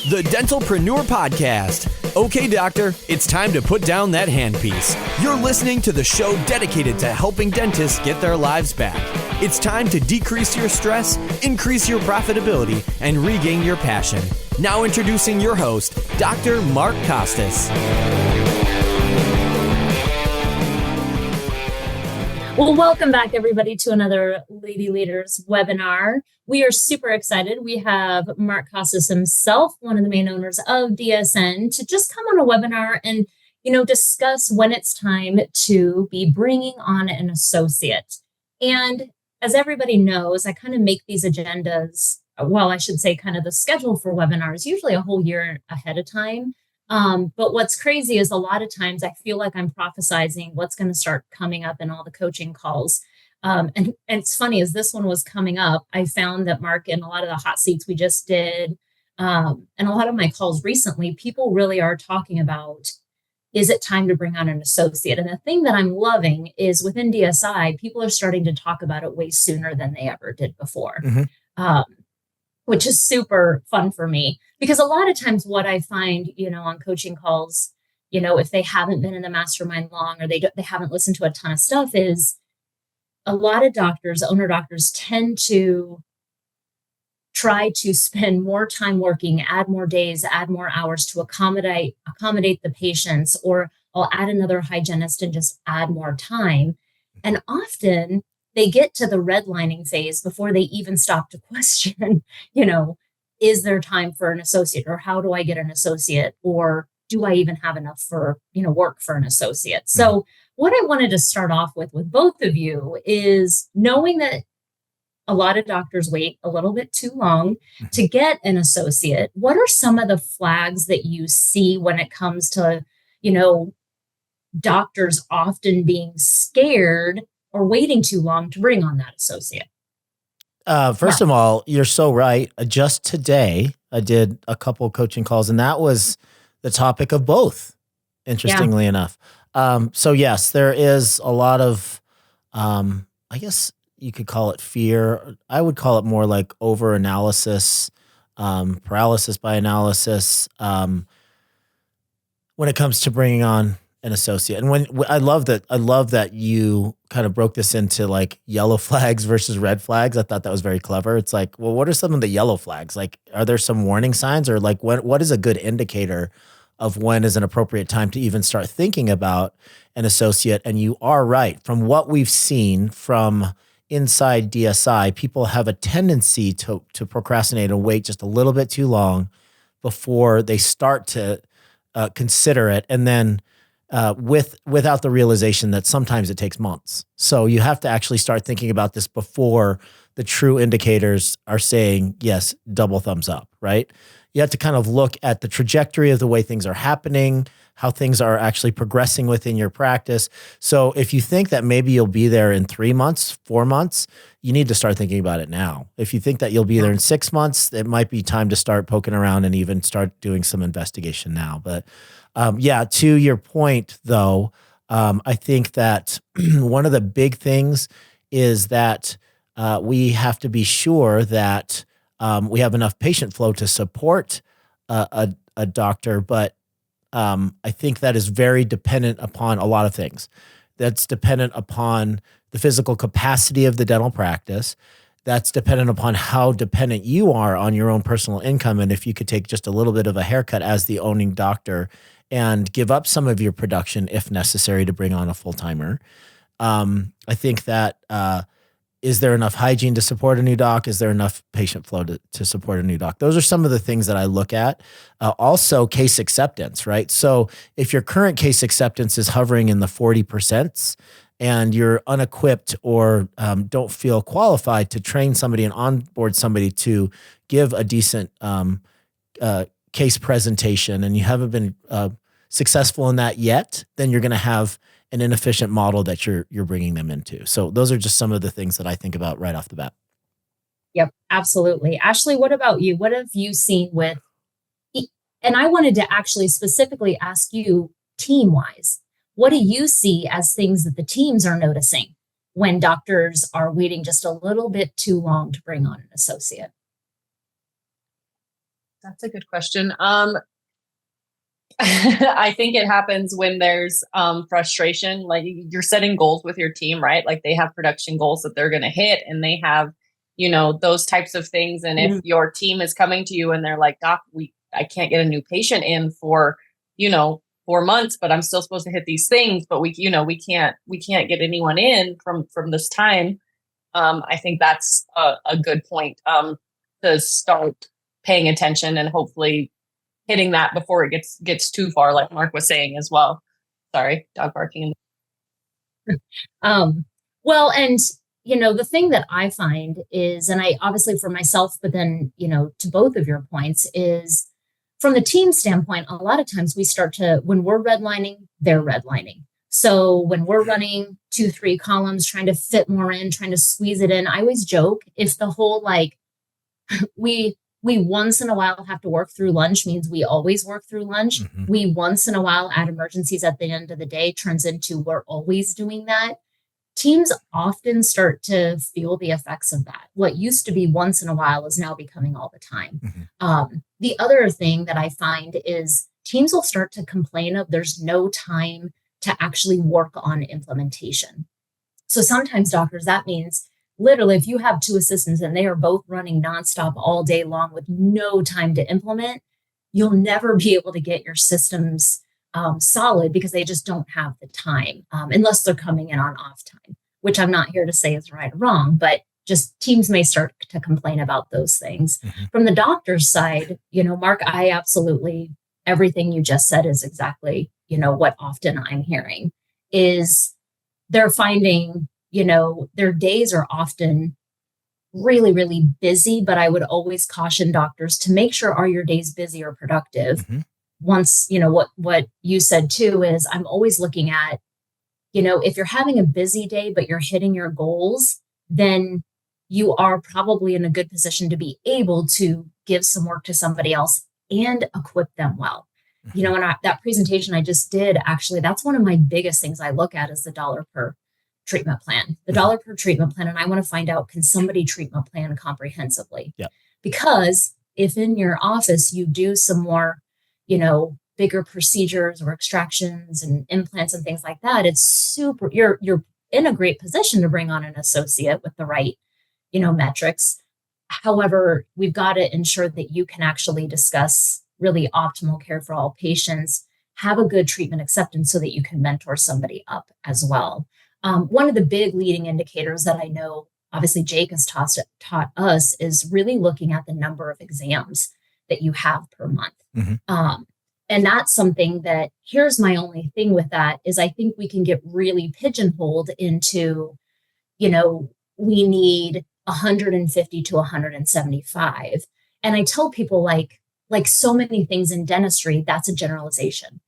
The Dentalpreneur Podcast. Okay, doctor, it's time to put down that handpiece. You're listening to the show dedicated to helping dentists get their lives back. It's time to decrease your stress, increase your profitability, and regain your passion. Now introducing your host, Dr. Mark Costas. Well, welcome back, everybody, to another Lady Leaders webinar. We are super excited. We have Mark Costas himself, one of the main owners of DSN, to just come on a webinar and, discuss when it's time to be bringing on an associate. And as everybody knows, I kind of make these agendas, well, I should say kind of the schedule for webinars, usually a whole year ahead of time. But what's crazy is a lot of times I feel like I'm prophesizing what's going to start coming up in all the coaching calls. And it's funny, as this one was coming up, I found that Mark, in a lot of the hot seats we just did, and a lot of my calls recently, people really are talking about, is it time to bring on an associate? And the thing that I'm loving is within DSI, people are starting to talk about it way sooner than they ever did before. Which is super fun for me, because a lot of times what I find, on coaching calls, if they haven't been in the mastermind long, or they haven't listened to a ton of stuff, is a lot of doctors, owner doctors, tend to try to spend more time working, add more days, add more hours to accommodate the patients, or I'll add another hygienist and just add more time. And often they get to the redlining phase before they even stop to question, is there time for an associate, or how do I get an associate, or do I even have enough for, work for an associate? So what I wanted to start off with both of you is knowing that a lot of doctors wait a little bit too long to get an associate. What are some of the flags that you see when it comes to, doctors often being scared or waiting too long to bring on that associate? First of all, you're so right. Just today, I did a couple of coaching calls, and that was the topic of both, interestingly enough. So yes, there is a lot of, I guess you could call it fear. I would call it more like over-analysis, paralysis by analysis, when it comes to bringing on an associate. And when I love that you kind of broke this into like yellow flags versus red flags. I thought that was very clever. It's like, well, what are some of the yellow flags? Like, are there some warning signs, or like what is a good indicator of when is an appropriate time to even start thinking about an associate? And you are right. From what we've seen from inside DSI, people have a tendency to procrastinate and wait just a little bit too long before they start to consider it. And then without the realization that sometimes it takes months. So you have to actually start thinking about this before the true indicators are saying, yes, double thumbs up, right? You have to kind of look at the trajectory of the way things are happening, how things are actually progressing within your practice. So if you think that maybe you'll be there in 3 months, 4 months, you need to start thinking about it now. If you think that you'll be there in 6 months, it might be time to start poking around and even start doing some investigation now. But to your point, though, I think that one of the big things is that we have to be sure that we have enough patient flow to support a doctor, but I think that is very dependent upon a lot of things. That's dependent upon the physical capacity of the dental practice. That's dependent upon how dependent you are on your own personal income, and if you could take just a little bit of a haircut as the owning doctor and give up some of your production if necessary to bring on a full-timer. I think that is there enough hygiene to support a new doc? Is there enough patient flow to support a new doc? Those are some of the things that I look at. Also, case acceptance, right? So if your current case acceptance is hovering in the 40% and you're unequipped or don't feel qualified to train somebody and onboard somebody to give a decent case presentation, and you haven't been successful in that yet, then you're going to have an inefficient model that you're bringing them into. So those are just some of the things that I think about right off the bat. Yep, absolutely. Ashlee, what about you? What have you seen with, and I wanted to actually specifically ask you team-wise, what do you see as things that the teams are noticing when doctors are waiting just a little bit too long to bring on an associate? That's a good question. I think it happens when there's frustration. Like you're setting goals with your team, right? Like they have production goals that they're going to hit, and they have, those types of things. And if your team is coming to you and they're like, Doc, I can't get a new patient in for, 4 months, but I'm still supposed to hit these things, but we can't get anyone in from this time. I think that's a good point to start paying attention and hopefully hitting that before it gets too far, like Mark was saying as well. Sorry, dog barking. Well, and the thing that I find is, and I obviously for myself, but then, to both of your points is from the team standpoint, a lot of times we start to, when we're redlining, they're redlining. So when we're running 2-3 columns, trying to fit more in, trying to squeeze it in, I always joke if the whole, like, we once in a while have to work through lunch means we always work through lunch. Mm-hmm. We once in a while add emergencies at the end of the day turns into we're always doing that. Teams often start to feel the effects of that. What used to be once in a while is now becoming all the time. Mm-hmm. The other thing that I find is teams will start to complain of there's no time to actually work on implementation. So sometimes doctors, that means literally, if you have 2 assistants and they are both running nonstop all day long with no time to implement, you'll never be able to get your systems solid because they just don't have the time unless they're coming in on off time, which I'm not here to say is right or wrong, but just teams may start to complain about those things. Mm-hmm. From the doctor's side, Mark, I absolutely, everything you just said is exactly, what often I'm hearing is they're finding their days are often really, really busy, but I would always caution doctors to make sure are your days busy or productive. Mm-hmm. Once, what you said too is I'm always looking at, if you're having a busy day, but you're hitting your goals, then you are probably in a good position to be able to give some work to somebody else and equip them well. Mm-hmm. And that presentation I just did, actually, that's one of my biggest things I look at is the dollar per treatment plan, the dollar per treatment plan. And I want to find out, can somebody treatment plan comprehensively? Yeah. Because if in your office you do some more, bigger procedures or extractions and implants and things like that, it's super, you're in a great position to bring on an associate with the right, metrics. However, we've got to ensure that you can actually discuss really optimal care for all patients, have a good treatment acceptance so that you can mentor somebody up as well. One of the big leading indicators that I know, obviously Jake has taught us is really looking at the number of exams that you have per month. Mm-hmm. And that's something that, here's my only thing with that is I think we can get really pigeonholed into, we need 150 to 175. And I tell people like so many things in dentistry, that's a generalization.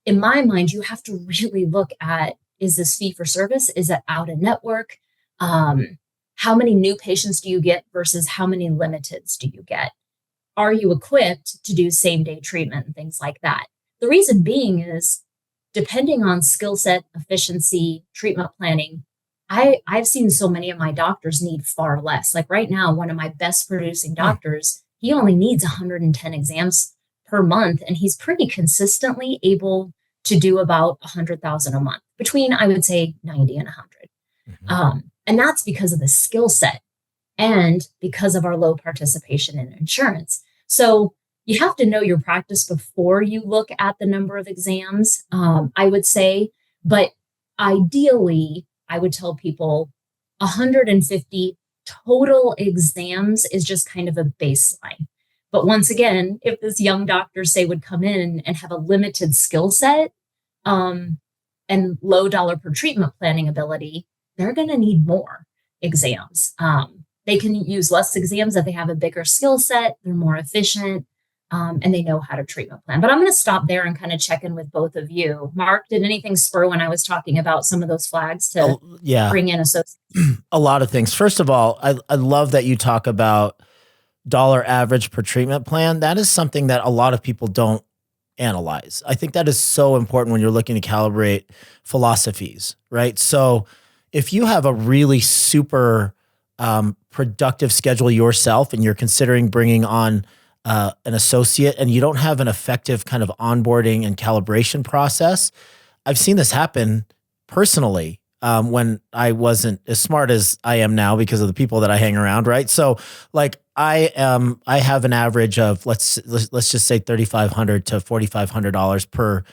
In my mind, you have to really look at, is this fee for service? Is it out of network? How many new patients do you get versus how many limiteds do you get? Are you equipped to do same day treatment and things like that? The reason being is depending on skill set, efficiency, treatment planning, I've seen so many of my doctors need far less. Like right now, one of my best producing doctors, he only needs 110 exams per month. And he's pretty consistently able to do about 100,000 a month between, I would say 90 and 100. Mm-hmm. And that's because of the skill set and because of our low participation in insurance. So you have to know your practice before you look at the number of exams, I would say, but ideally I would tell people 150 total exams is just kind of a baseline. But once again, if this young doctor, say, would come in and have a limited skill set and low dollar per treatment planning ability, they're going to need more exams. They can use less exams if they have a bigger skill set, they're more efficient, and they know how to treatment plan. But I'm going to stop there and kind of check in with both of you. Mark, did anything spur when I was talking about some of those flags to bring in associates? A lot of things. First of all, I love that you talk about dollar average per treatment plan. That is something that a lot of people don't analyze. I think that is so important when you're looking to calibrate philosophies, right? So if you have a really super productive schedule yourself and you're considering bringing on an associate and you don't have an effective kind of onboarding and calibration process. I've seen this happen personally when I wasn't as smart as I am now because of the people that I hang around, right? So like I have an average of let's just say $3,500 to $4,500 per.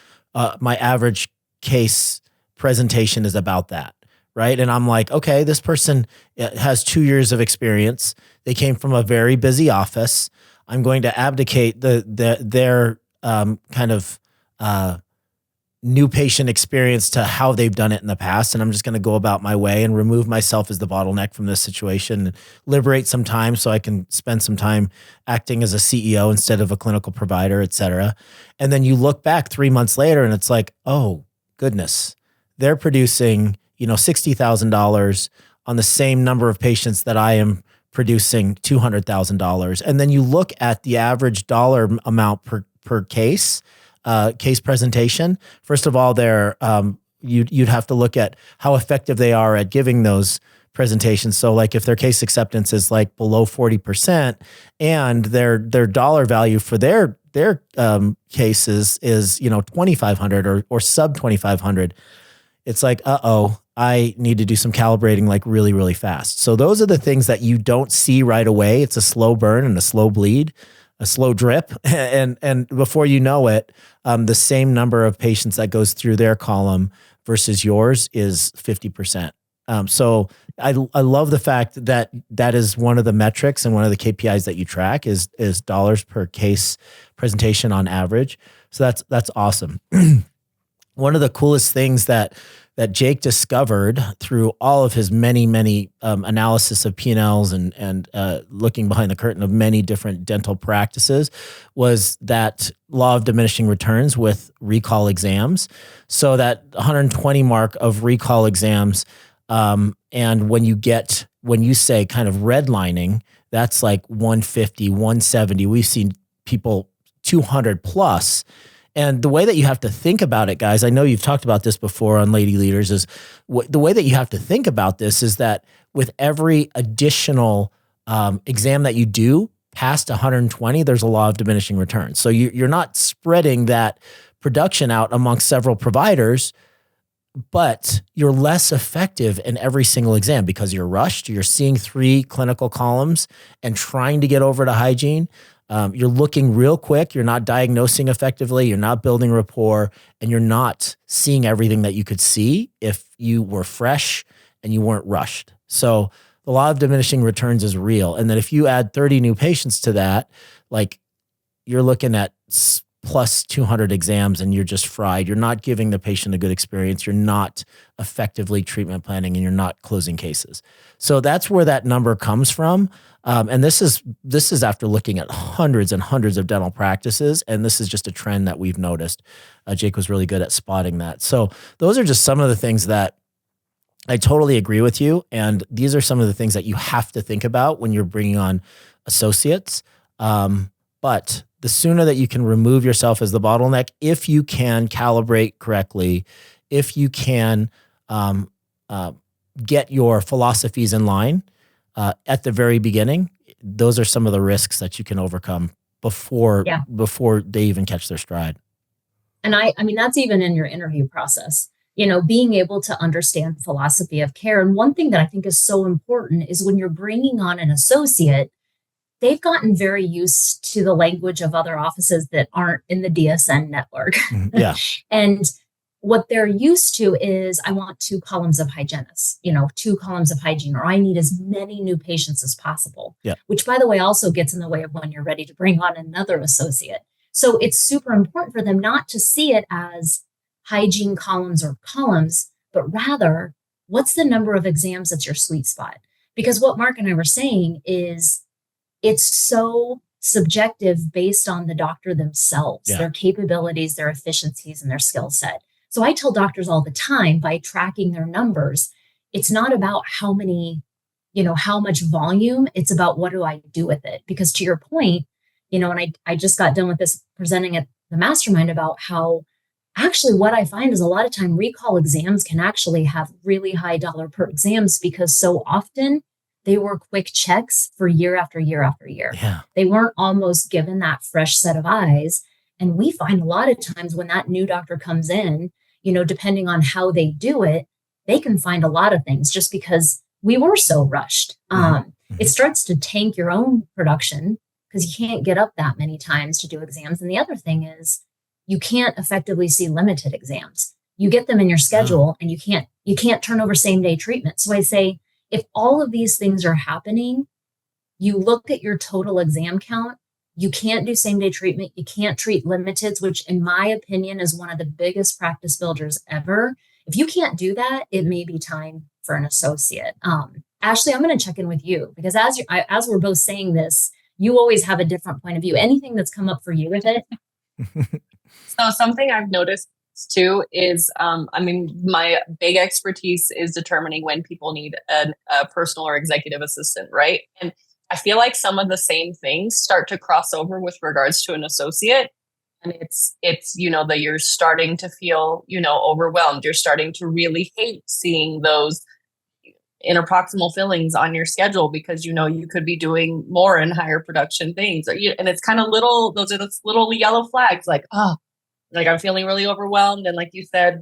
My average case presentation is about that, right? And I'm like, okay, this person has 2 years of experience. They came from a very busy office. I'm going to abdicate their kind of new patient experience to how they've done it in the past. And I'm just going to go about my way and remove myself as the bottleneck from this situation and liberate some time so I can spend some time acting as a CEO instead of a clinical provider, et cetera. And then you look back 3 months later and it's like, oh goodness, they're producing, $60,000 on the same number of patients that I am producing $200,000. And then you look at the average dollar amount per case presentation. First of all, you'd have to look at how effective they are at giving those presentations. So like if their case acceptance is like below 40% and their dollar value for their cases is, $2,500 or sub $2,500, it's like, I need to do some calibrating like really, really fast. So those are the things that you don't see right away. It's a slow burn and a slow bleed, a slow drip. And before you know it, the same number of patients that goes through their column versus yours is 50%. So I love the fact that that is one of the metrics and one of the KPIs that you track is dollars per case presentation on average. So that's awesome. One of the coolest things that Jake discovered through all of his many analysis of P&Ls and looking behind the curtain of many different dental practices was that law of diminishing returns with recall exams. So that 120 mark of recall exams, and when you say kind of redlining, that's like 150, 170. We've seen people 200 plus. And the way that you have to think about it, guys, I know you've talked about this before on Lady Leaders, is the way that you have to think about this is that with every additional exam that you do past 120, there's a law of diminishing returns. So you're not spreading that production out amongst several providers, but you're less effective in every single exam because you're rushed. You're seeing 3 clinical columns and trying to get over to hygiene. You're looking real quick. You're not diagnosing effectively. You're not building rapport, and you're not seeing everything that you could see if you were fresh and you weren't rushed. So the law of diminishing returns is real. And then if you add 30 new patients to that, like you're looking at plus 200 exams and you're just fried. You're not giving the patient a good experience. You're not effectively treatment planning and you're not closing cases. So that's where that number comes from. And this is after looking at hundreds and hundreds of dental practices. And this is just a trend that we've noticed. Jake was really good at spotting that. So those are just some of the things that I totally agree with you. And these are some of the things that you have to think about when you're bringing on associates. But the sooner that you can remove yourself as the bottleneck, if you can calibrate correctly, if you can get your philosophies in line at the very beginning, those are some of the risks that you can overcome before they even catch their stride. And I mean, that's even in your interview process, being able to understand philosophy of care. And one thing that I think is so important is when you're bringing on an associate, they've gotten very used to the language of other offices that aren't in the DSN network. Yeah. And what they're used to is, I want 2 columns of hygienists, 2 columns of hygiene, or I need as many new patients as possible, which by the way, also gets in the way of when you're ready to bring on another associate. So it's super important for them not to see it as hygiene columns, but rather what's the number of exams that's your sweet spot? Because what Mark and I were saying is, it's so subjective based on the doctor themselves, their capabilities, their efficiencies, and their skill set. So I tell doctors all the time, by tracking their numbers, it's not about how much volume, it's about what do I do with it? Because to your point, and I just got done with this presenting at the mastermind about how actually what I find is a lot of time recall exams can actually have really high dollar per exams because so often they were quick checks for year after year after year. Yeah. They weren't almost given that fresh set of eyes. And we find a lot of times when that new doctor comes in, depending on how they do it, they can find a lot of things just because we were so rushed. It starts to tank your own production because you can't get up that many times to do exams. And the other thing is you can't effectively see limited exams. You get them in your schedule and you can't turn over same day treatment. So I say, if all of these things are happening, you look at your total exam count, you can't do same day treatment. You can't treat limiteds, which in my opinion is one of the biggest practice builders ever. If you can't do that, it may be time for an associate. Ashlee, I'm going to check in with you because as we're both saying this, you always have a different point of view. Anything that's come up for you with it? So something I've noticed too is, my big expertise is determining when people need a personal or executive assistant, right? And I feel like some of the same things start to cross over with regards to an associate. And it's that you're starting to feel, overwhelmed. You're starting to really hate seeing those interproximal fillings on your schedule because, you could be doing more and higher production things. And it's kind of those are those little yellow flags like, like I'm feeling really overwhelmed. And like you said,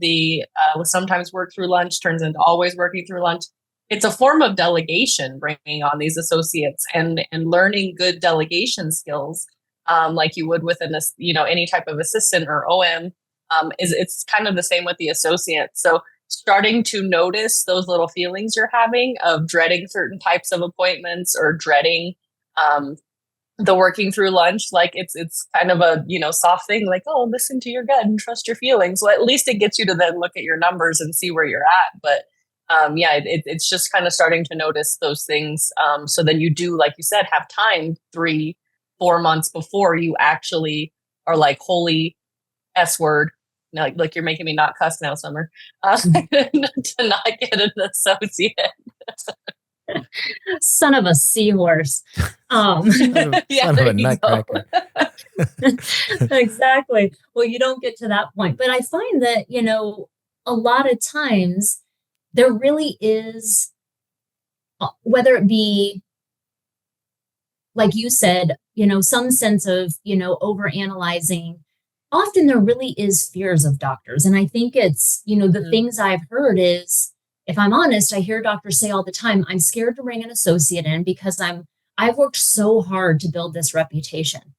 sometimes work through lunch turns into always working through lunch. It's a form of delegation, bringing on these associates and learning good delegation skills, like you would with any type of assistant or OM. It's kind of the same with the associate. So starting to notice those little feelings you're having of dreading certain types of appointments or dreading the working through lunch, like it's kind of a soft thing, like, oh, listen to your gut and trust your feelings. Well, at least it gets you to then look at your numbers and see where you're at. But it's just kind of starting to notice those things. So then you do, like you said, have time 3-4 months before you actually are like, holy S word. Like you're making me not cuss now, Summer, to not get an associate. Son of a seahorse. Son of a nutcracker. Exactly. Well, you don't get to that point. But I find that, a lot of times there really is, whether it be, like you said, some sense of, overanalyzing. Often there really is fears of doctors. And I think it's, the things I've heard is, if I'm honest, I hear doctors say all the time, I'm scared to bring an associate in because I've worked so hard to build this reputation.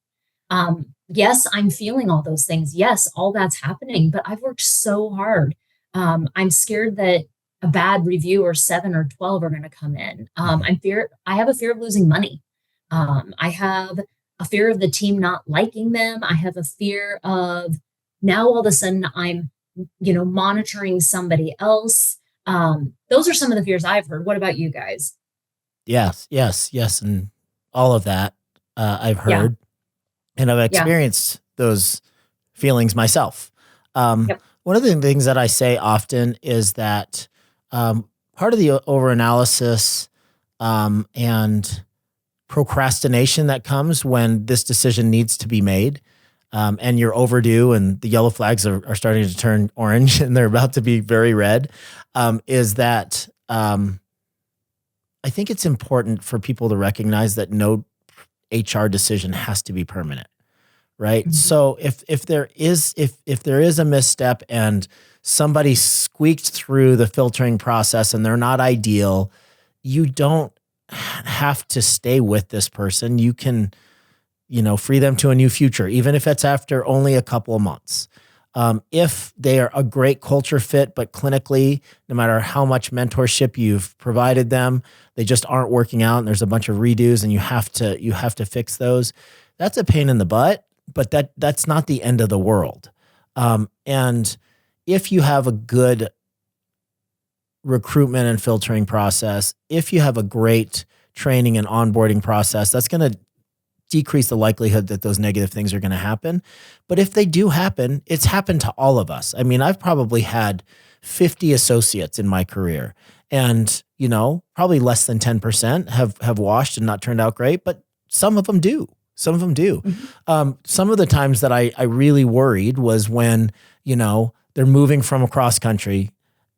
Yes, I'm feeling all those things. Yes, all that's happening, but I've worked so hard. I'm scared that a bad review or 7 or 12 are going to come in. I have a fear of losing money. I have a fear of the team not liking them. I have a fear of now all of a sudden I'm, monitoring somebody else. Those are some of the fears I've heard. What about you guys? Yes. And all of that, I've heard and I've experienced those feelings myself. One of the things that I say often is that, part of the overanalysis, and procrastination that comes when this decision needs to be made, and you're overdue and the yellow flags are starting to turn orange and they're about to be very red, is that I think it's important for people to recognize that no HR decision has to be permanent, right? Mm-hmm. So if there is a misstep and somebody squeaked through the filtering process and they're not ideal, you don't have to stay with this person. You can, free them to a new future, even if it's after only a couple of months. If they are a great culture fit, but clinically, no matter how much mentorship you've provided them, they just aren't working out and there's a bunch of redos and you have to fix those. That's a pain in the butt, but that's not the end of the world. And if you have a good recruitment and filtering process, if you have a great training and onboarding process, that's going to decrease the likelihood that those negative things are going to happen. But if they do happen, it's happened to all of us. I mean, I've probably had 50 associates in my career and, probably less than 10% have washed and not turned out great, but some of them do. Mm-hmm. Some of the times that I really worried was when, they're moving from across country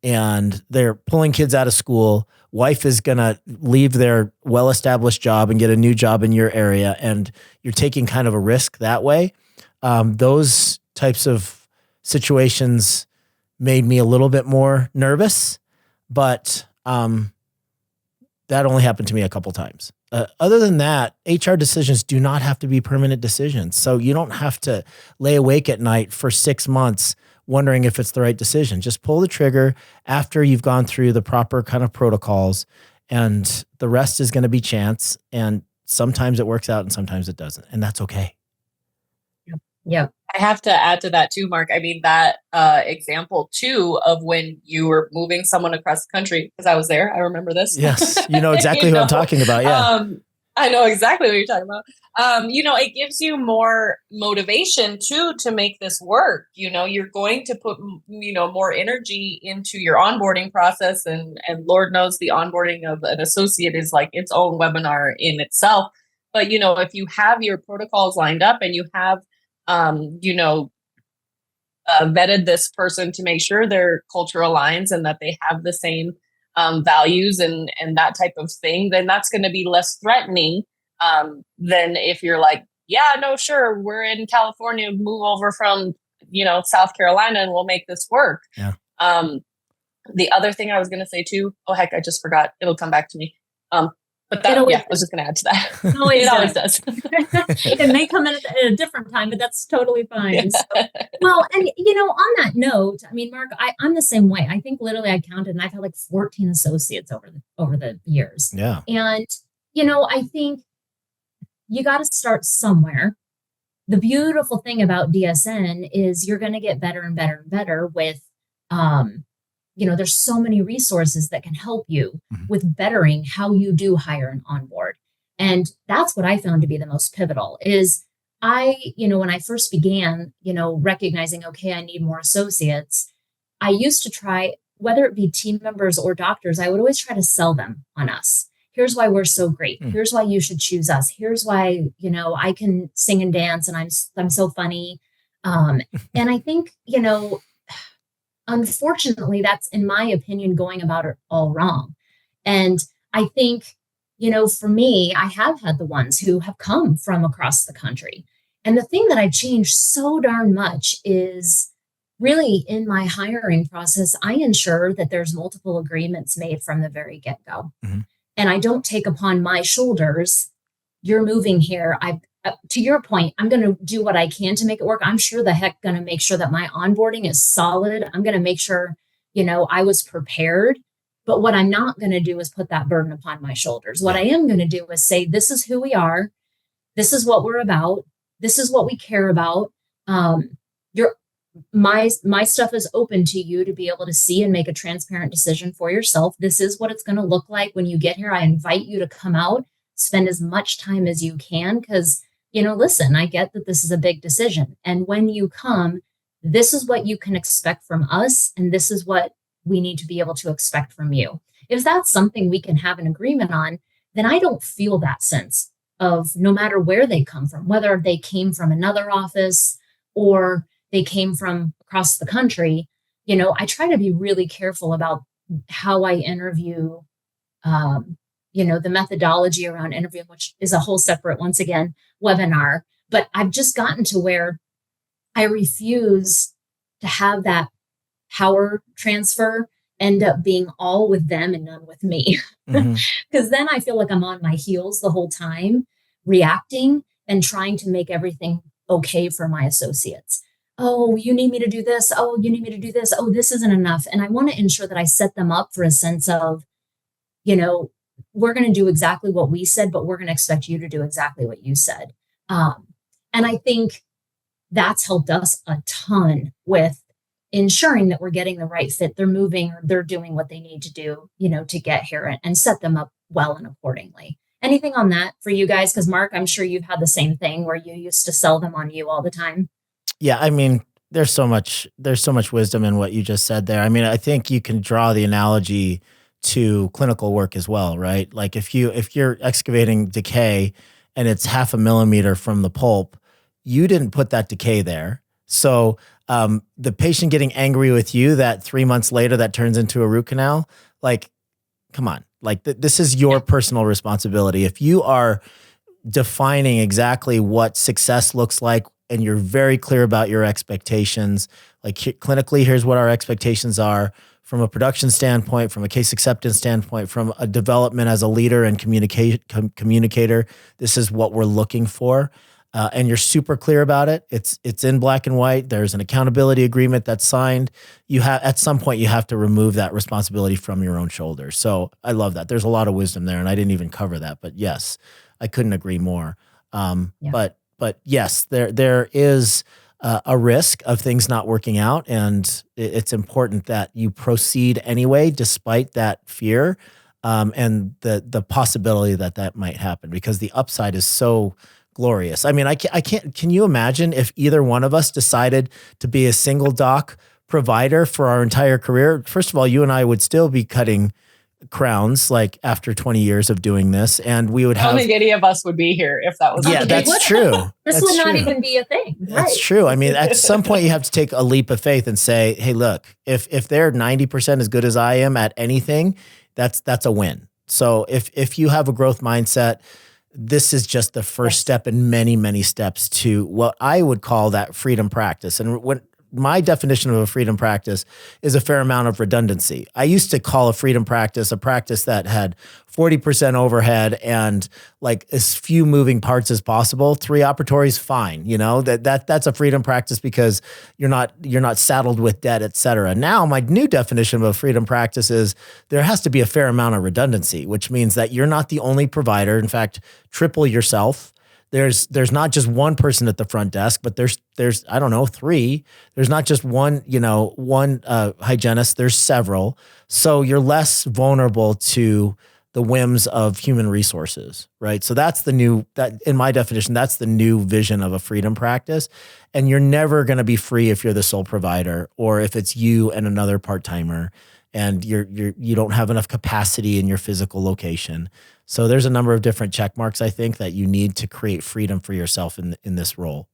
and they're pulling kids out of school. Wife is going to leave their well-established job and get a new job in your area, and you're taking kind of a risk that way. Those types of situations made me a little bit more nervous, but that only happened to me a couple times. Other than that, HR decisions do not have to be permanent decisions. So you don't have to lay awake at night for 6 months wondering if it's the right decision. Just pull the trigger after you've gone through the proper kind of protocols, and the rest is going to be chance. And sometimes it works out and sometimes it doesn't. And that's okay. Yep. I have to add to that too, Mark. I mean, that example too of when you were moving someone across the country, because I was there. I remember this. Yes. You know exactly who I'm talking about. Yeah. I know exactly what you're talking about. It gives you more motivation too to make this work. You're going to put, more energy into your onboarding process, and Lord knows the onboarding of an associate is like its own webinar in itself. But, if you have your protocols lined up and you have, vetted this person to make sure their culture aligns and that they have the same values and that type of thing, then that's going to be less threatening than if you're like, yeah, no, sure, we're in California, move over from, South Carolina and we'll make this work. Yeah. The other thing I was going to say too, oh heck, I just forgot. It'll come back to me. But that, I was just going to add to that. It always does. It may come in at a different time, but that's totally fine. Yeah. So, well, and on that note, I mean, Mark, I'm the same way. I think literally I counted and I've had like 14 associates over the years. Yeah. And, I think you got to start somewhere. The beautiful thing about DSN is you're going to get better and better and better with, there's so many resources that can help you with bettering how you do hire and onboard. And that's what I found to be the most pivotal is when I first began, recognizing, okay, I need more associates, I used to try, whether it be team members or doctors, I would always try to sell them on us. Here's why we're so great. Here's why you should choose us. Here's why, I can sing and dance and I'm so funny. And I think, unfortunately, that's, in my opinion, going about it all wrong. And I think, for me, I have had the ones who have come from across the country. And the thing that I've changed so darn much is really in my hiring process, I ensure that there's multiple agreements made from the very get-go. And I don't take upon my shoulders, you're moving here. To your point, I'm going to do what I can to make it work. I'm sure the heck going to make sure that my onboarding is solid. I'm going to make sure, I was prepared. But what I'm not going to do is put that burden upon my shoulders. What I am going to do is say, this is who we are. This is what we're about. This is what we care about. My stuff is open to you to be able to see and make a transparent decision for yourself. This is what it's going to look like when you get here. I invite you to come out, spend as much time as you can, because listen, I get that this is a big decision. And when you come, this is what you can expect from us. And this is what we need to be able to expect from you. If that's something we can have an agreement on, then I don't feel that sense of, no matter where they come from, whether they came from another office or they came from across the country, I try to be really careful about how I interview, the methodology around interviewing, which is a whole separate, once again, webinar. But I've just gotten to where I refuse to have that power transfer end up being all with them and none with me. Because then I feel like I'm on my heels the whole time, reacting and trying to make everything okay for my associates. Oh, you need me to do this. Oh, you need me to do this. Oh, this isn't enough. And I want to ensure that I set them up for a sense of, we're going to do exactly what we said, but we're going to expect you to do exactly what you said. And I think that's helped us a ton with ensuring that we're getting the right fit. They're moving or they're doing what they need to do, to get here and set them up well and accordingly. Anything on that for you guys? Because Mark, I'm sure you've had the same thing where you used to sell them on you all the time. Yeah. I mean, there's so much wisdom in what you just said there. I mean, I think you can draw the analogy to clinical work as well, right? Like if you're excavating decay and it's 0.5 millimeter from the pulp, you didn't put that decay there. So the patient getting angry with you that 3 months later that turns into a root canal, like, come on, like this is your personal responsibility. If you are defining exactly what success looks like and you're very clear about your expectations, like clinically, here's what our expectations are from a production standpoint, from a case acceptance standpoint, from a development as a leader and communicator, this is what we're looking for. And you're super clear about it. It's in black and white. There's an accountability agreement that's signed. You have, at some point, you have to remove that responsibility from your own shoulders. So I love that. There's a lot of wisdom there, and I didn't even cover that. But yes, I couldn't agree more. But yes, there is a risk of things not working out, and it's important that you proceed anyway, despite that fear and the possibility that might happen, because the upside is so glorious. I mean, I can't, can you imagine if either one of us decided to be a single doc provider for our entire career? First of all, you and I would still be cutting crowns like after 20 years of doing this, and we would have. I don't think any of us would be here if that was. Yeah, that's true. This would not even be a thing. That's true. I mean, at some point you have to take a leap of faith and say, hey, look, if they're 90% as good as I am at anything, that's a win. So if you have a growth mindset, this is just the first step in many, many steps to what I would call that freedom practice. And what my definition of a freedom practice is a fair amount of redundancy. I used to call a freedom practice a practice that had 40% overhead and like as few moving parts as possible. 3 operatories, fine. You know, that's a freedom practice because you're not saddled with debt, et cetera. Now, my new definition of a freedom practice is there has to be a fair amount of redundancy, which means that you're not the only provider. In fact, triple yourself. There's not just one person at the front desk, but there's I don't know, 3. There's not just one hygienist. There's several. So you're less vulnerable to the whims of human resources, right? So that's that in my definition, that's the new vision of a freedom practice. And you're never going to be free if you're the sole provider or if it's you and another part-timer and you don't have enough capacity in your physical location. So there's a number of different check marks, I think, that you need to create freedom for yourself in this role.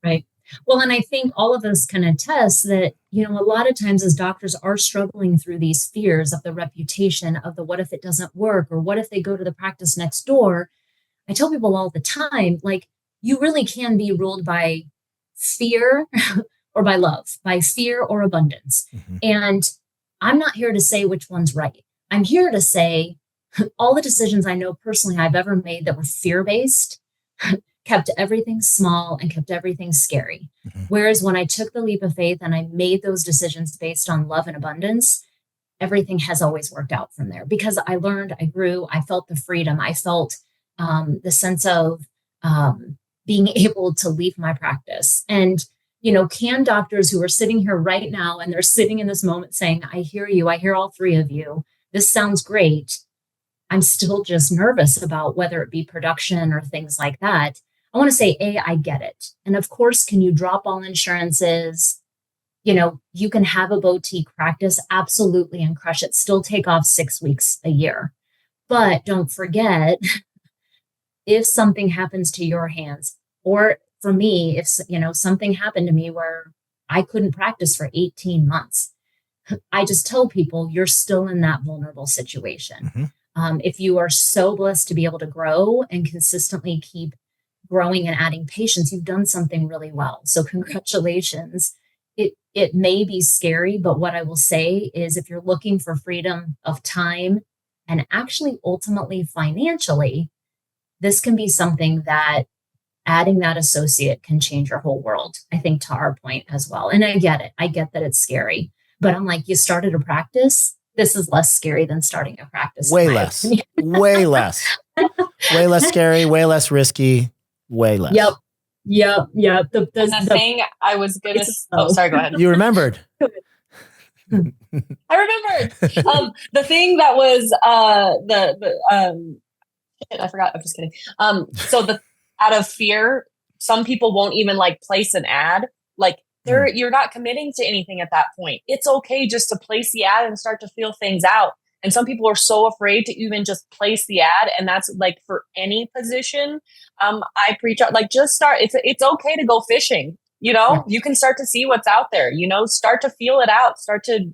Right. Well, and I think all of us can attest that, a lot of times as doctors are struggling through these fears of the reputation of the what if it doesn't work or what if they go to the practice next door. I tell people all the time, like, you really can be ruled by fear or by love, by fear or abundance. Mm-hmm. And I'm not here to say which one's right. I'm here to say all the decisions I know personally I've ever made that were fear-based kept everything small and kept everything scary. Mm-hmm. Whereas when I took the leap of faith and I made those decisions based on love and abundance, everything has always worked out from there because I learned, I grew, I felt the freedom. I felt the sense of being able to leave my practice. And, can doctors who are sitting here right now and they're sitting in this moment saying, I hear you, I hear all 3 of you. This sounds great. I'm still just nervous about whether it be production or things like that. I want to say, I get it. And of course, can you drop all insurances? You can have a boutique practice, absolutely, and crush it, still take off 6 weeks a year. But don't forget, if something happens to your hands, or for me, if something happened to me where I couldn't practice for 18 months, I just tell people you're still in that vulnerable situation. Mm-hmm. If you are so blessed to be able to grow and consistently keep growing and adding patients, you've done something really well. So congratulations. It may be scary, but what I will say is if you're looking for freedom of time and actually ultimately financially, this can be something that adding that associate can change your whole world, I think, to our point as well. And I get it. I get that it's scary, but I'm like, you started a practice. This is less scary than starting a practice. Way less, way less, way less scary, way less risky, way less. Yep. The thing I was going to, sorry, go ahead. You remembered. I remembered. The thing that was, I forgot. I'm just kidding. So out of fear, some people won't even like place an ad. Like, you're not committing to anything at that point. It's okay just to place the ad and start to feel things out. And some people are so afraid to even just place the ad. And that's like for any position. I preach out, like, just start. It's okay to go fishing. you can start to see what's out there, start to feel it out, start to,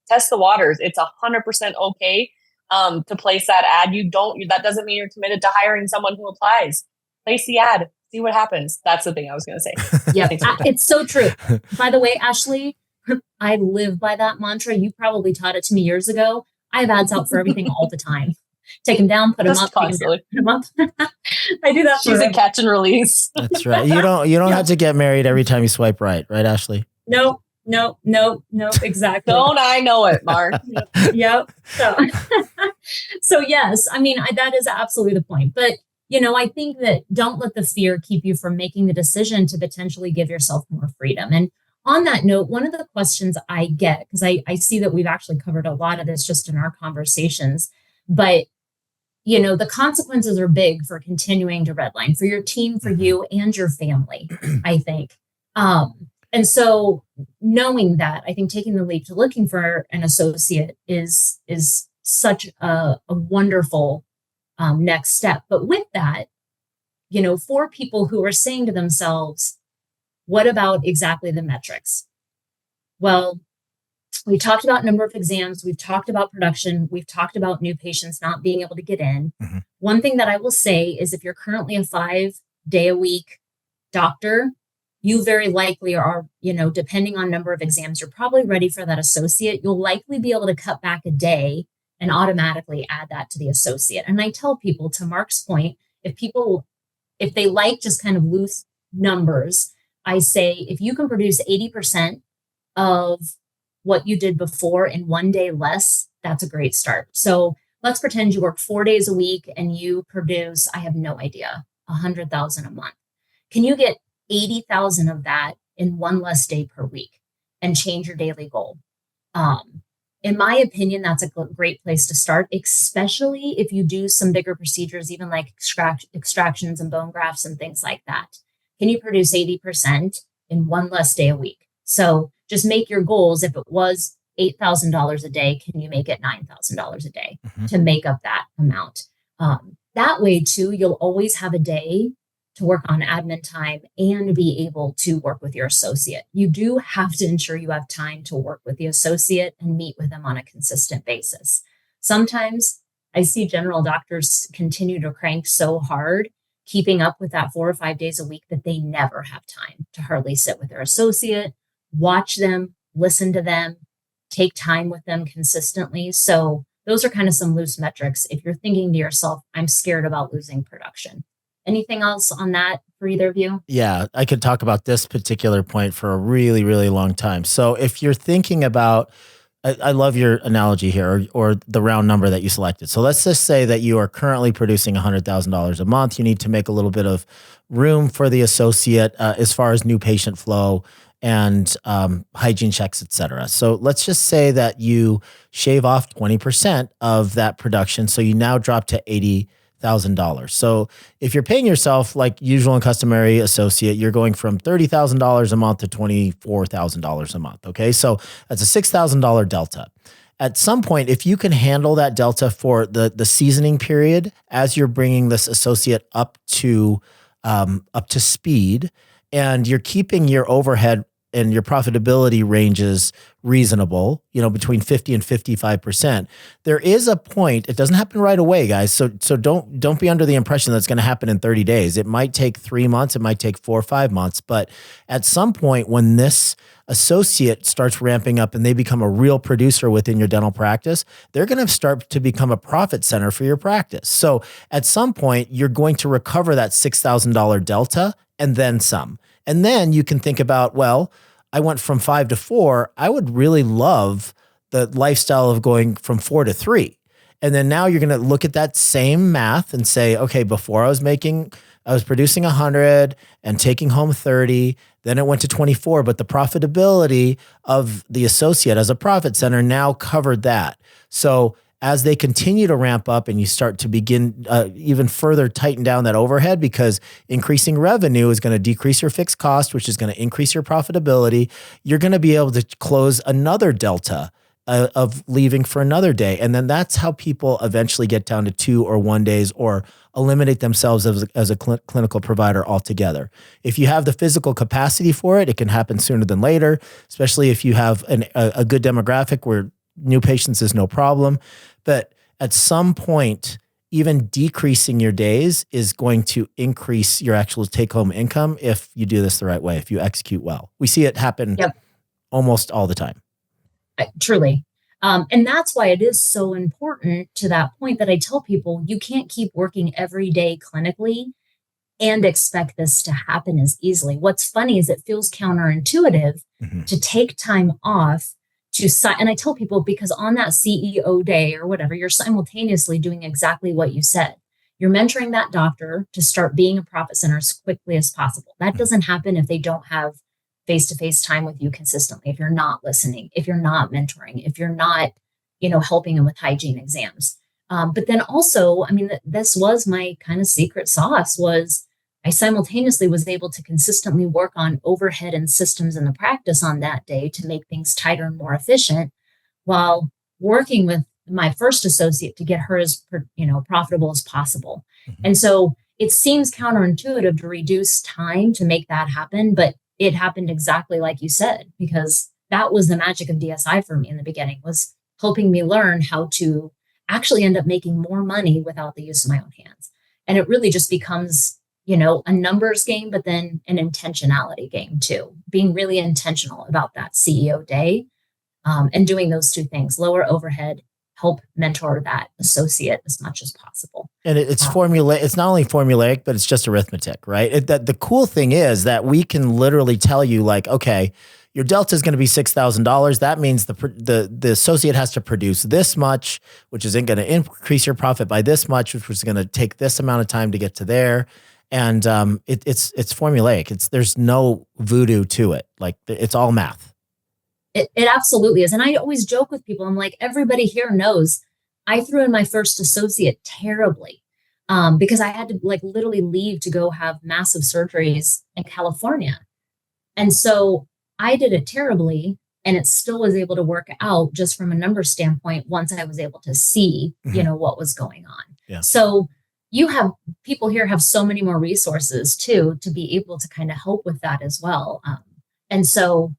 test the waters. It's 100% okay to place that ad. That doesn't mean you're committed to hiring someone who applies. Place the ad, see what happens. That's the thing I was going to say. Yeah, it's so true. By the way, Ashlee, I live by that mantra. You probably taught it to me years ago. I have ads out for everything all the time. Take them down, put them up, constantly. Put them up. I do that. She's a catch and release. That's right. You don't have to get married every time you swipe right, Ashlee? No, exactly. Don't I know it, Mark? Yep. So yes, I mean, that is absolutely the point. But, I think that don't let the fear keep you from making the decision to potentially give yourself more freedom. And on that note, one of the questions I get, because I see that we've actually covered a lot of this just in our conversations, but the consequences are big for continuing to redline for your team, for you and your family, I think. And so knowing that, I think taking the leap to looking for an associate is such a wonderful next step. But with that, for people who are saying to themselves, what about exactly the metrics? Well, we talked about number of exams. We've talked about production. We've talked about new patients not being able to get in. Mm-hmm. One thing that I will say is if you're currently a 5-day-a-week doctor, you very likely are, depending on number of exams, you're probably ready for that associate. You'll likely be able to cut back a day and automatically add that to the associate. And I tell people, to Mark's point, if they like just kind of loose numbers, I say, if you can produce 80% of what you did before in 1 day less, that's a great start. So let's pretend you work 4 days a week and you produce, I have no idea, 100,000 a month. Can you get 80,000 of that in one less day per week and change your daily goal? In my opinion, that's a great place to start, especially if you do some bigger procedures, even like extractions and bone grafts and things like that. Can you produce 80% in one less day a week? So just make your goals. If it was $8,000 a day, can you make it $9,000 a day to make up that amount? That way too, you'll always have a day to work on admin time and be able to work with your associate. You do have to ensure you have time to work with the associate and meet with them on a consistent basis. Sometimes I see general doctors continue to crank so hard, keeping up with that 4 or 5 days a week, that they never have time to hardly sit with their associate, watch them, listen to them, take time with them consistently. So those are kind of some loose metrics. If you're thinking to yourself, I'm scared about losing production. Anything else on that for either of you? Yeah, I could talk about this particular point for a really, really long time. So if you're thinking about, I love your analogy here, or the round number that you selected. So let's just say that you are currently producing $100,000 a month. You need to make a little bit of room for the associate as far as new patient flow and hygiene checks, et cetera. So let's just say that you shave off 20% of that production. So you now drop to $80,000. So if you're paying yourself like usual and customary associate, you're going from $30,000 a month to $24,000 a month. Okay. So that's a $6,000 delta. At some point, if you can handle that delta for the seasoning period, as you're bringing this associate up to speed, and you're keeping your overhead and your profitability ranges reasonable, between 50 and 55%, there is a point, it doesn't happen right away, guys. So don't be under the impression that's going to happen in 30 days. It might take 3 months. It might take 4 or 5 months. But at some point when this associate starts ramping up and they become a real producer within your dental practice, they're going to start to become a profit center for your practice. So at some point, you're going to recover that $6,000 delta and then some. And then you can think about, well, I went from 5 to 4. I would really love the lifestyle of going from 4 to 3. And then now you're going to look at that same math and say, okay, before I was producing 100 and taking home 30, then it went to 24, but the profitability of the associate as a profit center now covered that. So as they continue to ramp up and you start to begin even further tighten down that overhead, because increasing revenue is going to decrease your fixed cost, which is going to increase your profitability, you're going to be able to close another delta of leaving for another day. And then that's how people eventually get down to 2 or 1 days or eliminate themselves as a clinical provider altogether. If you have the physical capacity for it, it can happen sooner than later, especially if you have a good demographic where new patients is no problem. But at some point, even decreasing your days is going to increase your actual take-home income if you do this the right way, if you execute well. We see it happen almost all the time. Truly. And that's why it is so important to that point that I tell people, you can't keep working every day clinically and expect this to happen as easily. What's funny is it feels counterintuitive to take time off and I tell people, because on that CEO day or whatever, you're simultaneously doing exactly what you said. You're mentoring that doctor to start being a profit center as quickly as possible. That doesn't happen if they don't have face-to-face time with you consistently, if you're not listening, if you're not mentoring, if you're not, helping them with hygiene exams. But then also, this was my kind of secret sauce was I simultaneously was able to consistently work on overhead and systems in the practice on that day to make things tighter and more efficient while working with my first associate to get her as profitable as possible. And so it seems counterintuitive to reduce time to make that happen, but it happened exactly like you said, because that was the magic of DSI for me in the beginning, was helping me learn how to actually end up making more money without the use of my own hands. And it really just becomes, a numbers game, but then an intentionality game too, being really intentional about that CEO day and doing those two things, lower overhead, help mentor that associate as much as possible. And it's formulaic. It's not only formulaic, but it's just arithmetic, right? The cool thing is that we can literally tell you like, okay, your delta is going to be $6,000. That means the associate has to produce this much, which is going to increase your profit by this much, which is going to take this amount of time to get to there. And it's formulaic. There's no voodoo to it. Like it's all math. It absolutely is. And I always joke with people. I'm like, everybody here knows I threw in my first associate terribly because I had to literally leave to go have massive surgeries in California. And so I did it terribly, and it still was able to work out just from a number standpoint once I was able to see, what was going on. Yeah. So people here have so many more resources too, to be able to kind of help with that as well. And so,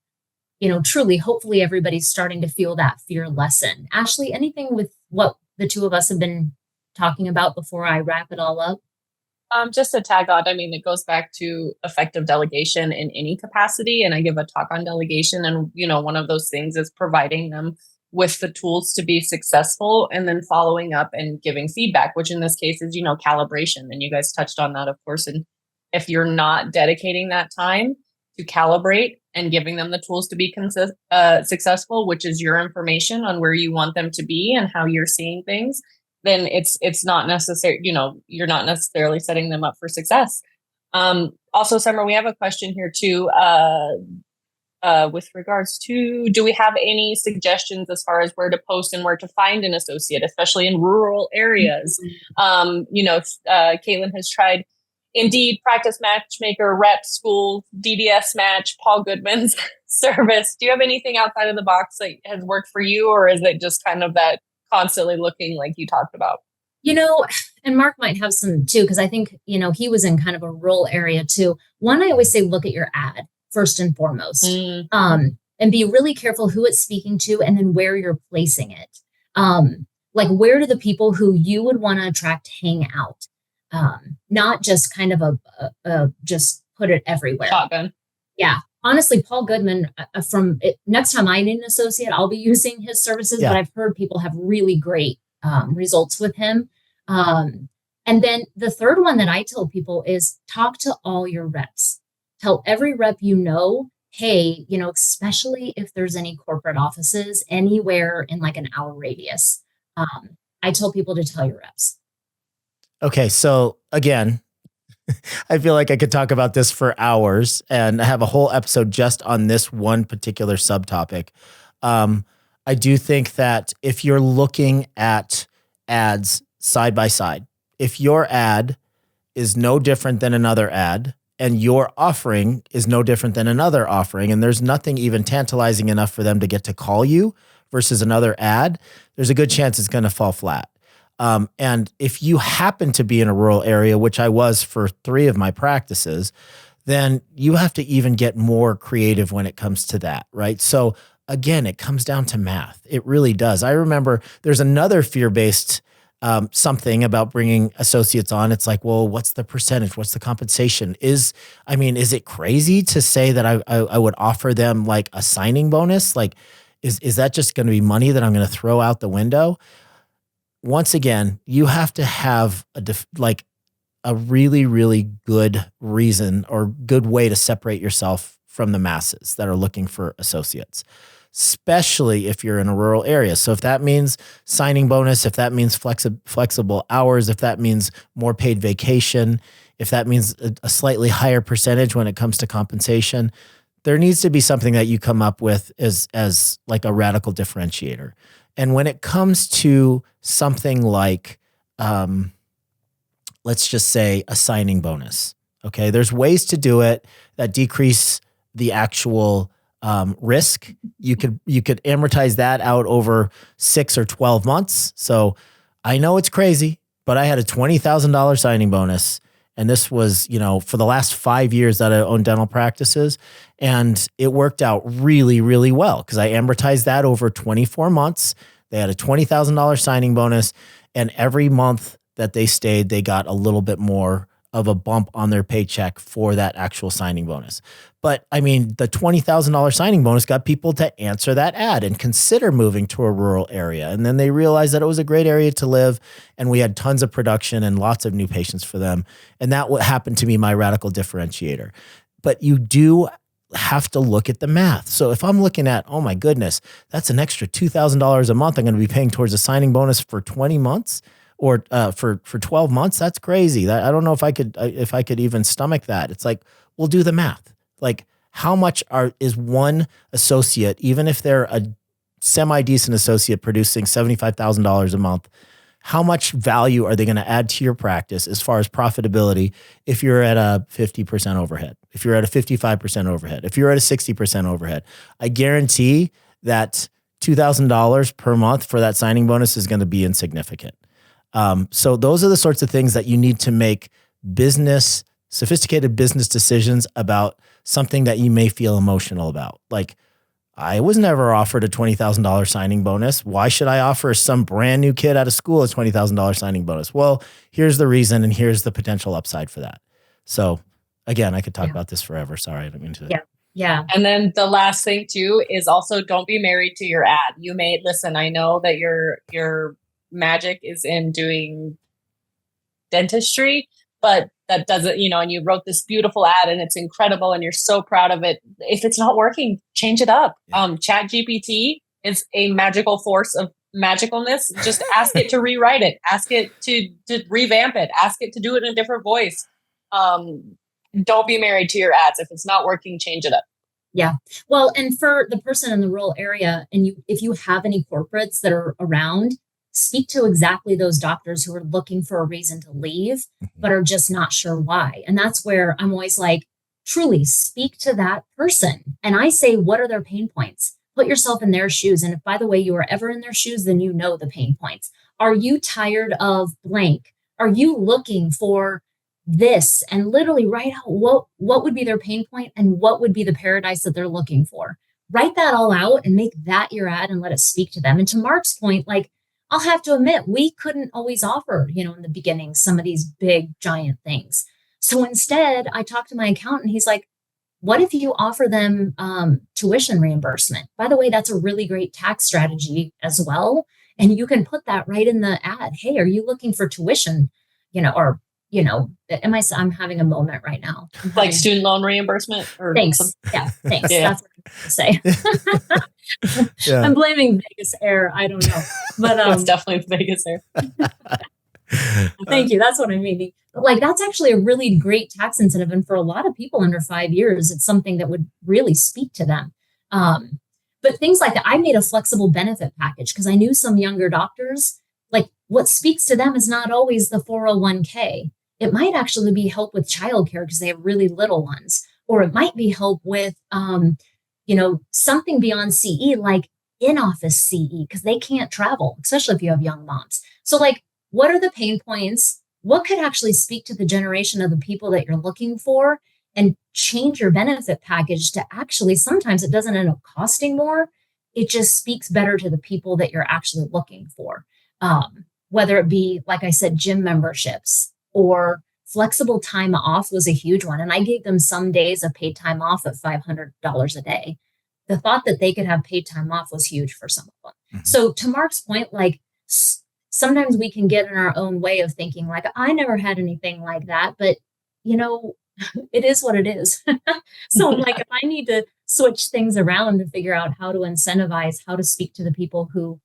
truly, hopefully everybody's starting to feel that fear lessen. Ashlee, anything with what the two of us have been talking about before I wrap it all up? Just to tag on, it goes back to effective delegation in any capacity. And I give a talk on delegation. And, one of those things is providing them with the tools to be successful and then following up and giving feedback, which in this case is, calibration. And you guys touched on that, of course. And if you're not dedicating that time to calibrate and giving them the tools to be successful, which is your information on where you want them to be and how you're seeing things, then it's not necessary, you're not necessarily setting them up for success. Also, Summer, we have a question here too, with regards to, do we have any suggestions as far as where to post and where to find an associate, especially in rural areas? Caitlin has tried Indeed, Practice Matchmaker, Rep, School, DDS Match, Paul Goodman's service. Do you have anything outside of the box that has worked for you, or is it just kind of that constantly looking like you talked about? And Mark might have some too, because I think, he was in kind of a rural area too. One, I always say, look at your ad first and foremost, and be really careful who it's speaking to and then where you're placing it. Where do the people who you would want to attract hang out? Not just kind of just put it everywhere. Shotgun. Yeah. Honestly, Paul Goodman, next time I need an associate, I'll be using his services, but I've heard people have really great results with him. And then the third one that I tell people is talk to all your reps. Tell every rep hey, especially if there's any corporate offices anywhere in an hour radius. I tell people to tell your reps. Okay. So again, I feel like I could talk about this for hours and have a whole episode just on this one particular subtopic. I do think that if you're looking at ads side by side, if your ad is no different than another ad and your offering is no different than another offering, and there's nothing even tantalizing enough for them to get to call you versus another ad, there's a good chance it's going to fall flat. And if you happen to be in a rural area, which I was for 3 of my practices, then you have to even get more creative when it comes to that, right? So again, it comes down to math. It really does. I remember there's another fear-based something about bringing associates on. It's like, well, what's the percentage? What's the compensation? Is it crazy to say that I would offer them like a signing bonus? Like, is that just going to be money that I'm going to throw out the window? Once again, you have to have a really, really good reason or good way to separate yourself from the masses that are looking for associates, especially if you're in a rural area. So if that means signing bonus, if that means flexible hours, if that means more paid vacation, if that means a slightly higher percentage when it comes to compensation, there needs to be something that you come up with as like a radical differentiator. And when it comes to something like, let's just say a signing bonus, okay, there's ways to do it that decrease the actual risk. You could amortize that out over 6 or 12 months. So I know it's crazy, but I had a $20,000 signing bonus. And this was, for the last 5 years that I owned dental practices. And it worked out really, really well because I amortized that over 24 months. They had a $20,000 signing bonus. And every month that they stayed, they got a little bit more of a bump on their paycheck for that actual signing bonus. But I mean, the $20,000 signing bonus got people to answer that ad and consider moving to a rural area. And then they realized that it was a great area to live. And we had tons of production and lots of new patients for them. And that happened to be my radical differentiator. But you do have to look at the math. So if I'm looking at, oh my goodness, that's an extra $2,000 a month I'm going to be paying towards a signing bonus for 20 months. Or for 12 months, that's crazy. I don't know if I could even stomach that. It's like, we'll do the math. Like, how much is one associate, even if they're a semi-decent associate producing $75,000 a month, how much value are they going to add to your practice as far as profitability if you're at a 50% overhead, if you're at a 55% overhead, if you're at a 60% overhead? I guarantee that $2,000 per month for that signing bonus is going to be insignificant. So those are the sorts of things that you need to make sophisticated business decisions about something that you may feel emotional about. Like, I was never offered a $20,000 signing bonus. Why should I offer some brand new kid out of school a $20,000 signing bonus? Well, here's the reason, and here's the potential upside for that. So again, I could talk about this forever. Sorry, I didn't mean to. Yeah. Yeah. And then the last thing too is also don't be married to your ad. Listen, I know that your magic is in doing dentistry, but that doesn't, and you wrote this beautiful ad and it's incredible and you're so proud of it. If it's not working, change it up. ChatGPT is a magical force of magicalness. Just ask it to rewrite it. Ask it to revamp it. Ask it to do it in a different voice. Don't be married to your ads. If it's not working, change it up. Yeah. Well, and for the person in the rural area, and if you have any corporates that are around, speak to exactly those doctors who are looking for a reason to leave, but are just not sure why. And that's where I'm always like, truly speak to that person. And I say, what are their pain points? Put yourself in their shoes. And if, by the way, you are ever in their shoes, then you know the pain points. Are you tired of blank? Are you looking for this? And literally write out what would be their pain point and what would be the paradise that they're looking for. Write that all out and make that your ad and let it speak to them. And to Mark's point, like, I'll have to admit, we couldn't always offer, in the beginning, some of these big, giant things. So instead, I talked to my accountant. He's like, what if you offer them tuition reimbursement? By the way, that's a really great tax strategy as well. And you can put that right in the ad. Hey, are you looking for tuition? I'm having a moment right now. Like student loan reimbursement? Thanks. Yeah, thanks. Yeah. That's what I'm going to say. I'm blaming Vegas Air. I don't know. But it's definitely Vegas Air. Thank you. That's what I'm meaning. But that's actually a really great tax incentive. And for a lot of people under 5 years, it's something that would really speak to them. But things like that, I made a flexible benefit package because I knew some younger doctors, what speaks to them is not always the 401k. It might actually be help with childcare because they have really little ones, or it might be help with, something beyond CE, like in-office CE because they can't travel, especially if you have young moms. So like, what are the pain points? What could actually speak to the generation of the people that you're looking for and change your benefit package to actually, sometimes it doesn't end up costing more. It just speaks better to the people that you're actually looking for. Whether it be, like I said, gym memberships or flexible time off was a huge one. And I gave them some days of paid time off at $500 a day. The thought that they could have paid time off was huge for some of them. Mm-hmm. So to Mark's point, like sometimes we can get in our own way of thinking like, I never had anything like that, but you know, it is what it is. So like, if I need to switch things around to figure out how to incentivize, how to speak to the people who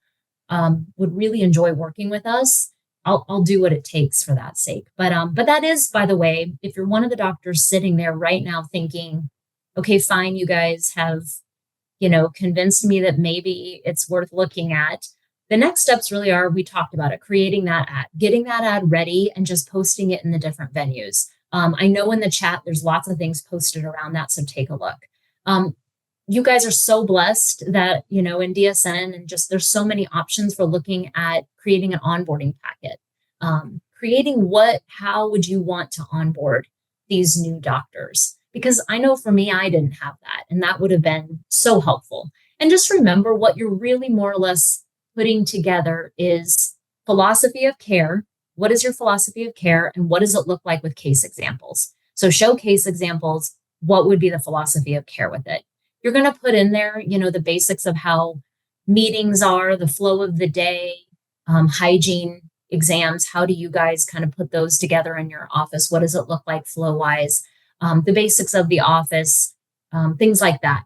would really enjoy working with us, I'll do what it takes for that sake. But that is, by the way, if you're one of the doctors sitting there right now thinking, okay, fine, you guys have, convinced me that maybe it's worth looking at. The next steps really are, we talked about it, creating that ad, getting that ad ready and just posting it in the different venues. I know in the chat, there's lots of things posted around that, so take a look. You guys are so blessed that, in DSN and just there's so many options for looking at creating an onboarding packet. Creating how would you want to onboard these new doctors? Because I know for me, I didn't have that, and that would have been so helpful. And just remember what you're really more or less putting together is philosophy of care. What is your philosophy of care, and what does it look like with case examples? So show case examples. What would be the philosophy of care with it? You're going to put in there, the basics of how meetings are, the flow of the day, hygiene, exams. How do you guys kind of put those together in your office? What does it look like flow-wise? The basics of the office, things like that.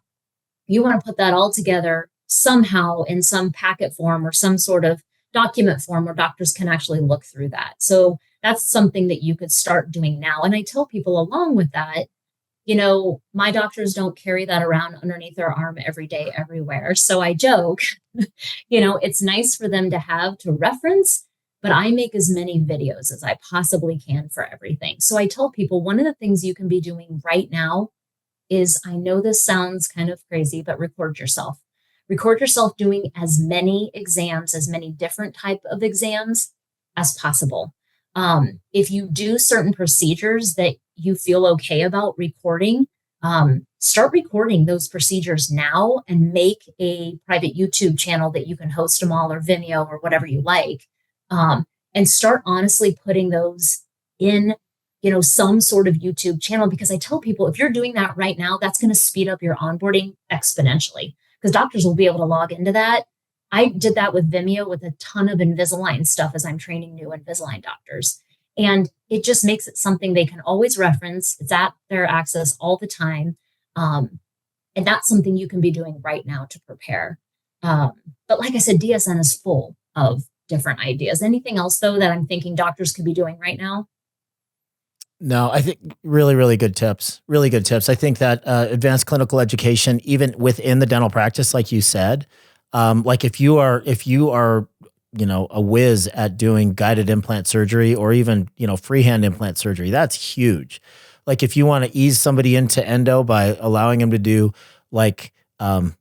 You want to put that all together somehow in some packet form or some sort of document form where doctors can actually look through that. So that's something that you could start doing now. And I tell people along with that, my doctors don't carry that around underneath their arm every day, everywhere. So I joke, it's nice for them to have to reference, but I make as many videos as I possibly can for everything. So I tell people one of the things you can be doing right now is, I know this sounds kind of crazy, but record yourself. Record yourself doing as many exams, as many different type of exams as possible. If you do certain procedures that you feel okay about recording, start recording those procedures now and make a private YouTube channel that you can host them all, or Vimeo or whatever you like. And start honestly putting those in, some sort of YouTube channel, because I tell people if you're doing that right now, that's going to speed up your onboarding exponentially, because doctors will be able to log into that. I did that with Vimeo with a ton of Invisalign stuff as I'm training new Invisalign doctors. And it just makes it something they can always reference. It's at their access all the time. And that's something you can be doing right now to prepare. But like I said, DSN is full of different ideas. Anything else, though, that I'm thinking doctors could be doing right now? No, I think really, really good tips. Really good tips. I think that advanced clinical education, even within the dental practice, like you said, like if you are, a whiz at doing guided implant surgery or even, freehand implant surgery, that's huge. Like if you want to ease somebody into endo by allowing them to do like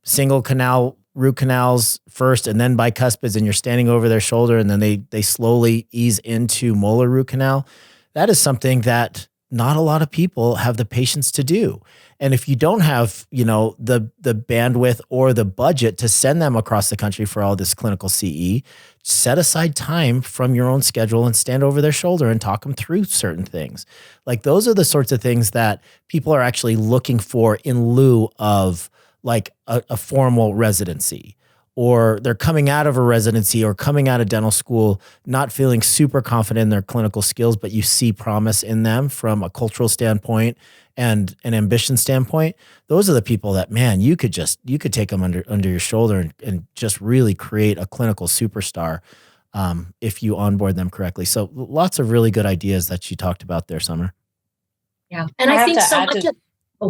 single canal root canals first and then bicuspids, and you're standing over their shoulder and then they slowly ease into molar root canal. That is something that not a lot of people have the patience to do. And if you don't have, the bandwidth or the budget to send them across the country for all this clinical CE, set aside time from your own schedule and stand over their shoulder and talk them through certain things. Like those are the sorts of things that people are actually looking for in lieu of like a formal residency. Or they're coming out of a residency or coming out of dental school, not feeling super confident in their clinical skills, but you see promise in them from a cultural standpoint and an ambition standpoint. Those are the people that, man, you could take them under your shoulder and just really create a clinical superstar if you onboard them correctly. So lots of really good ideas that you talked about there, Summer. Yeah. And I think so much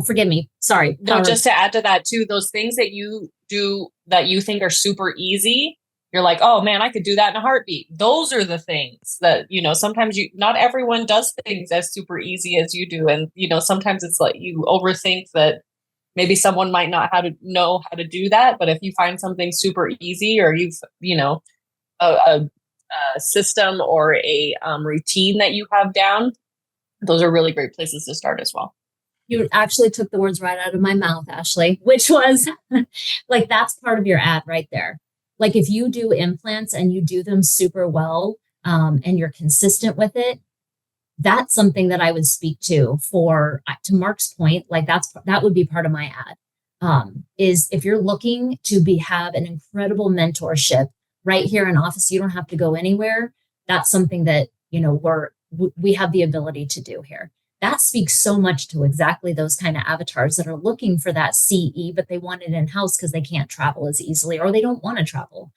forgive me. Sorry. No, just to add to that too, those things that you do that you think are super easy, you're like, oh man, I could do that in a heartbeat. Those are the things that, sometimes not everyone does things as super easy as you do. And, sometimes it's like you overthink that, maybe someone might not know how to do that, but if you find something super easy, or you've, a system or a routine that you have down, those are really great places to start as well. You actually took the words right out of my mouth, Ashlee, which was like, that's part of your ad right there. Like, if you do implants and you do them super well, and you're consistent with it, that's something that I would speak to Mark's point. Like, that would be part of my ad. Is if you're looking to have an incredible mentorship right here in office, you don't have to go anywhere. That's something that, we have the ability to do here. That speaks so much to exactly those kind of avatars that are looking for that CE, but they want it in-house because they can't travel as easily, or they don't want to travel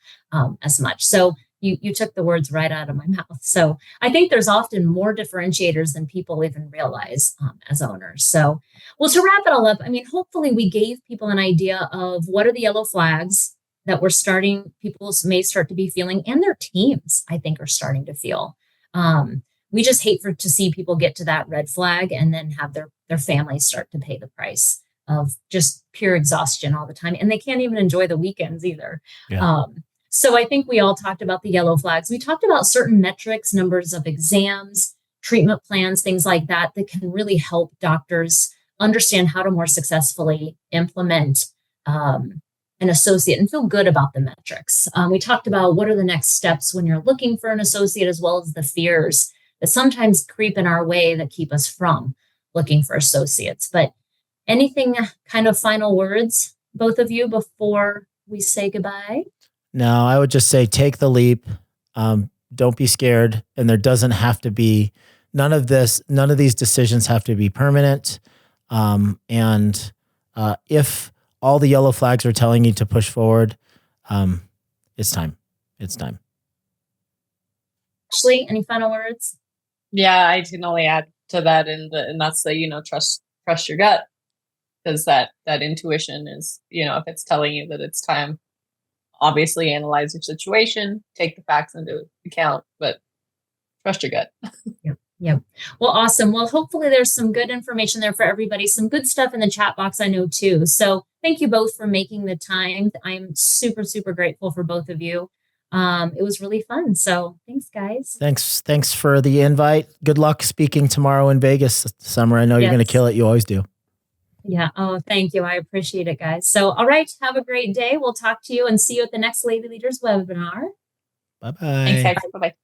as much. So you took the words right out of my mouth. So I think there's often more differentiators than people even realize as owners. So, well, to wrap it all up, I mean, hopefully we gave people an idea of what are the yellow flags that people may start to be feeling, and their teams, I think, are starting to feel. We just hate to see people get to that red flag and then have their families start to pay the price of just pure exhaustion all the time. And they can't even enjoy the weekends either. Yeah. So I think we all talked about the yellow flags. We talked about certain metrics, numbers of exams, treatment plans, things like that can really help doctors understand how to more successfully implement an associate and feel good about the metrics. We talked about what are the next steps when you're looking for an associate, as well as the fears that sometimes creep in our way that keep us from looking for associates. But anything kind of final words, both of you, before we say goodbye? No, I would just say take the leap. Don't be scared. And there doesn't have to be none of these decisions have to be permanent. If all the yellow flags are telling you to push forward, it's time. It's time. Ashlee, any final words? Yeah, I can only add to that, and that's the trust your gut, because that intuition is, if it's telling you that it's time, obviously analyze your situation, take the facts into account, but trust your gut. Yep. Well, awesome. Well, hopefully there's some good information there for everybody, some good stuff in the chat box, I know too. So thank you both for making the time. I'm super, super grateful for both of you. It was really fun. So thanks, guys. Thanks for the invite. Good luck speaking tomorrow in Vegas, Summer. I know you're going to kill it. You always do. Yeah. Oh, thank you. I appreciate it, guys. So, all right. Have a great day. We'll talk to you and see you at the next Lady Leaders webinar. Bye-bye. Thanks, guys. Bye-bye.